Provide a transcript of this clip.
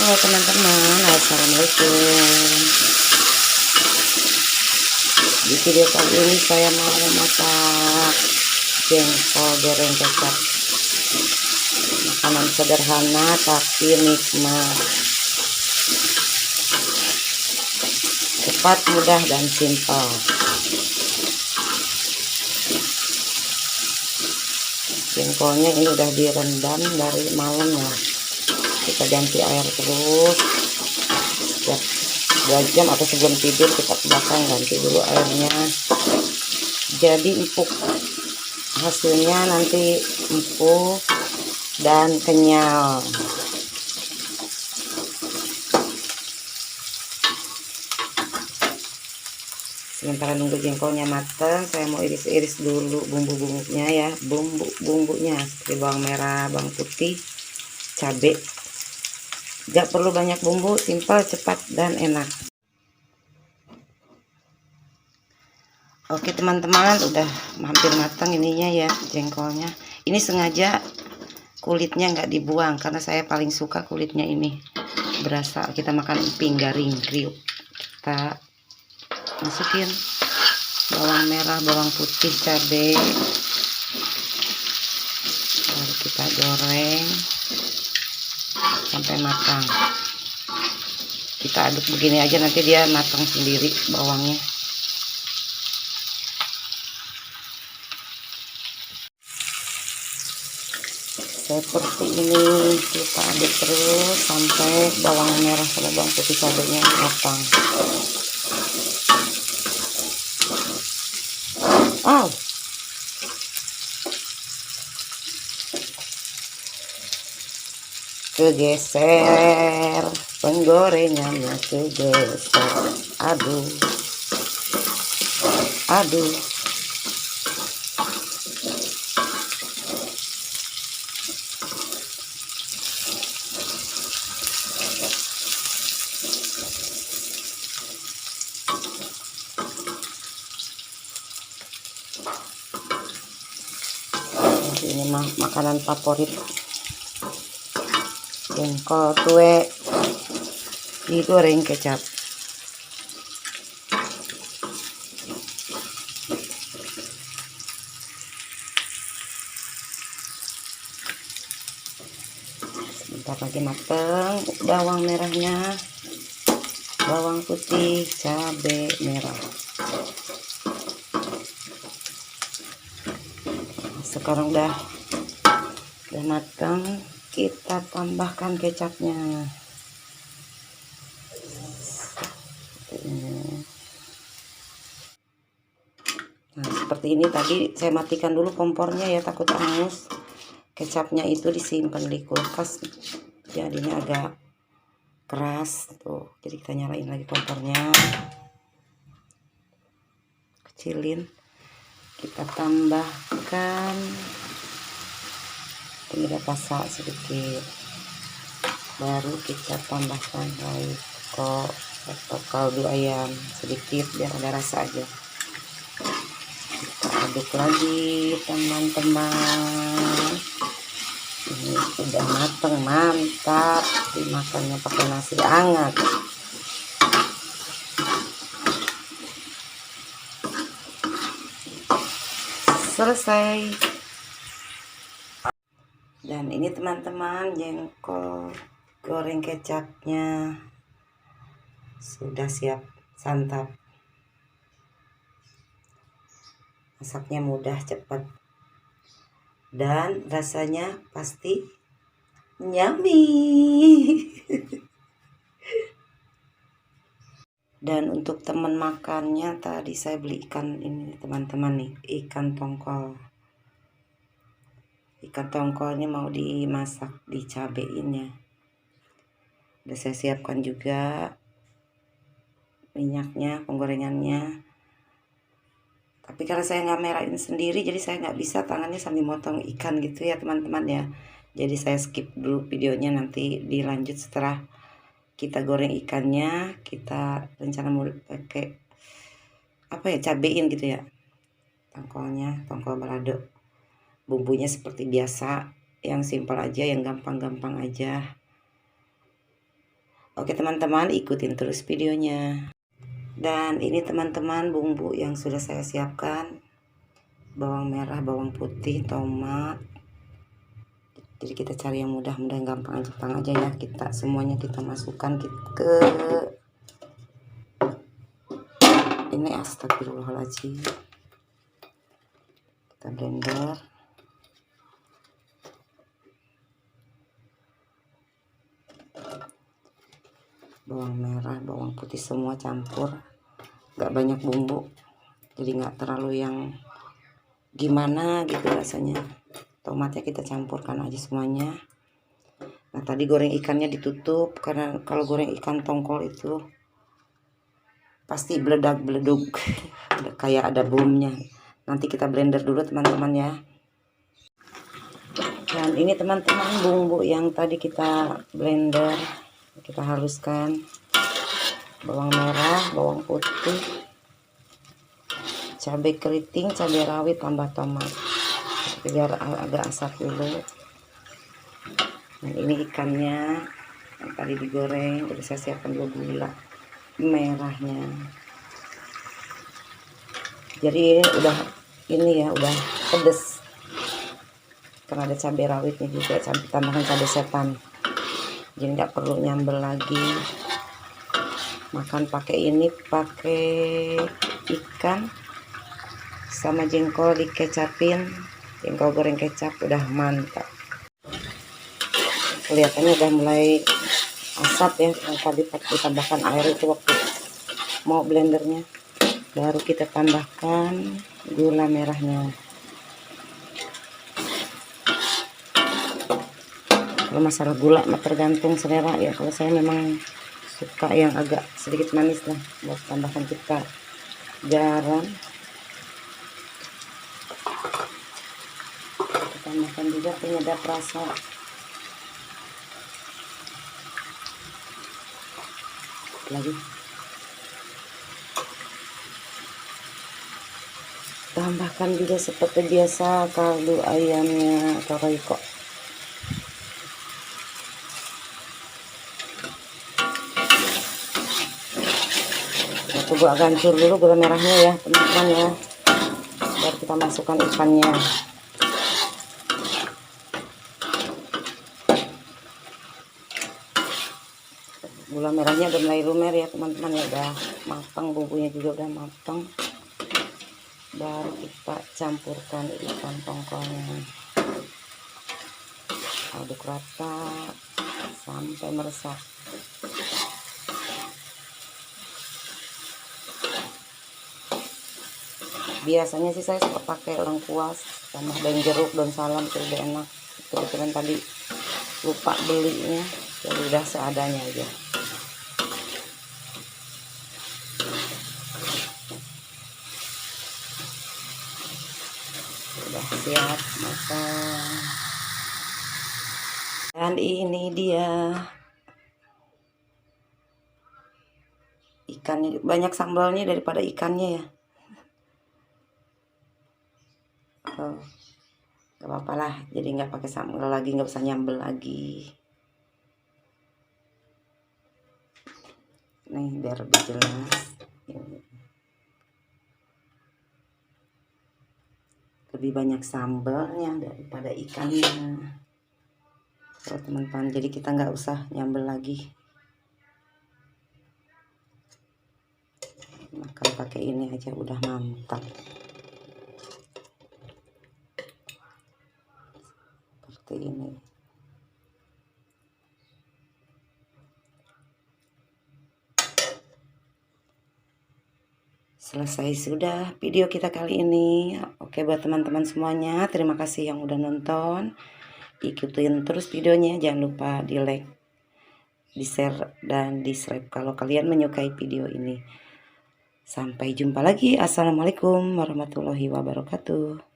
Halo teman-teman, assalamualaikum. Di video kali ini saya mau masak jengkol goreng kecap. Makanan sederhana tapi nikmat, cepat, mudah, dan simpel. Jengkolnya ini udah direndam dari malam ya. Kita ganti air terus setiap 2 jam atau sebelum tidur kita ke belakang ganti dulu airnya, jadi empuk. Hasilnya nanti empuk dan kenyal. Sementara nunggu jengkolnya matang, saya mau iris-iris dulu bumbu-bumbunya ya. Bumbunya seperti bawang merah, bawang putih, cabai. Gak perlu banyak bumbu, simpel, cepat, dan enak. Oke teman-teman, udah hampir matang ininya ya jengkolnya. Ini sengaja kulitnya nggak dibuang karena saya paling suka kulitnya ini, berasa kita makan emping garing kriuk. Kita masukin bawang merah, bawang putih, cabai, lalu kita goreng sampai matang. Kita aduk begini aja, nanti dia matang sendiri bawangnya. Seperti ini kita aduk terus sampai bawang merah sama bawang putih cabainya matang. Kegeser penggorengannya, kegeser, aduh ini mah makanan favorit, jengkol tuwe digoreng kecap. Sebentar lagi mateng. Bawang merahnya, bawang putih, cabai merah. Sekarang udah matang, kita tambahkan kecapnya. Nah seperti ini. Tadi saya matikan dulu kompornya ya, takut hangus. Kecapnya itu disimpan di kulkas, jadinya agak keras tuh. Jadi kita nyalain lagi kompornya, kecilin, kita tambahkan penyedap rasa sedikit, baru kita tambahkan royco atau kaldu ayam sedikit biar ada rasa aja. Kita aduk lagi teman-teman. Ini udah mateng, mantap dimakannya pakai nasi hangat. Selesai. Dan ini teman-teman, jengkol goreng kecapnya sudah siap santap. Masaknya mudah, cepat, dan rasanya pasti yummy. Dan untuk teman makannya, tadi saya beli ikan ini teman-teman nih, ikan tongkol. Ikan tongkolnya mau dimasak, dicabein ya. Udah saya siapkan juga minyaknya, penggorengannya. Tapi karena saya nggak merahin sendiri, jadi saya nggak bisa tangannya sambil motong ikan gitu ya teman-teman ya. Jadi saya skip dulu videonya, nanti dilanjut setelah kita goreng ikannya. Kita rencana mau pakai apa ya, cabein gitu ya tongkolnya, tongkol balado. Bumbunya seperti biasa, yang simpel aja, yang gampang-gampang aja. Oke teman-teman, ikutin terus videonya. Dan ini teman-teman bumbu yang sudah saya siapkan. Bawang merah, bawang putih, tomat. Jadi kita cari yang mudah-mudahan gampang aja ya. Kita semuanya kita masukkan ke ini. Astagfirullahaladzim. Kita blender. Bawang merah, bawang putih semua campur, gak banyak bumbu, jadi gak terlalu yang gimana gitu rasanya. Tomatnya kita campurkan aja semuanya. Nah tadi goreng ikannya ditutup, karena kalau goreng ikan tongkol itu pasti beledak-beleduk kayak ada bomnya. Nanti kita blender dulu teman-teman ya. Dan ini teman-teman bumbu yang tadi kita blender, kita haluskan. Bawang merah, bawang putih, cabai keriting, cabai rawit, tambah tomat biar agak asap dulu. Dan ini ikannya yang tadi digoreng, jadi saya siapkan dulu gula merahnya. Jadi udah ini ya, udah pedes karena ada cabai rawitnya juga, tambahkan cabai setan, jadi nggak perlu nyambel lagi. Makan pakai ini, pakai ikan sama jengkol dikecapin, jengkol goreng kecap, udah mantap. Kelihatannya udah mulai asap ya, yang tadi ditambahkan air itu waktu mau blendernya. Baru kita tambahkan gula merahnya. Kalau masalah gula mah tergantung selera ya. Kalau saya memang suka yang agak sedikit manis lah, buat tambahkan kita garam. Kita tambahkan juga penyedap rasa. Lagi tambahkan juga seperti biasa kaldu ayamnya atau royco. Tunggu agak hancur dulu gula merahnya ya teman-teman ya, baru kita masukkan ikannya. Gula merahnya udah mulai lumer ya teman-teman ya, udah matang, bumbunya juga udah matang. Baru kita campurkan ikan tongkolnya, aduk rata sampai meresap. Biasanya sih saya suka pakai lengkuas sama daun jeruk, daun salam, itu lebih enak. Kebetulan tadi lupa belinya, jadi udah seadanya aja. Udah siap makan. Dan ini dia ikannya, banyak sambalnya daripada ikannya ya. Oh, gak apa-apa lah, jadi nggak pakai sambal lagi, nggak usah nyambel lagi. Nih biar lebih jelas, lebih banyak sambalnya daripada ikannya kalau teman-teman, jadi kita nggak usah nyambel lagi, makan pakai ini aja udah mantap. Seperti ini. Selesai sudah video kita kali ini. Oke, buat teman-teman semuanya, terima kasih yang udah nonton. Ikutin terus videonya, jangan lupa di like, di share, dan di subscribe kalau kalian menyukai video ini. Sampai jumpa lagi. Assalamualaikum warahmatullahi wabarakatuh.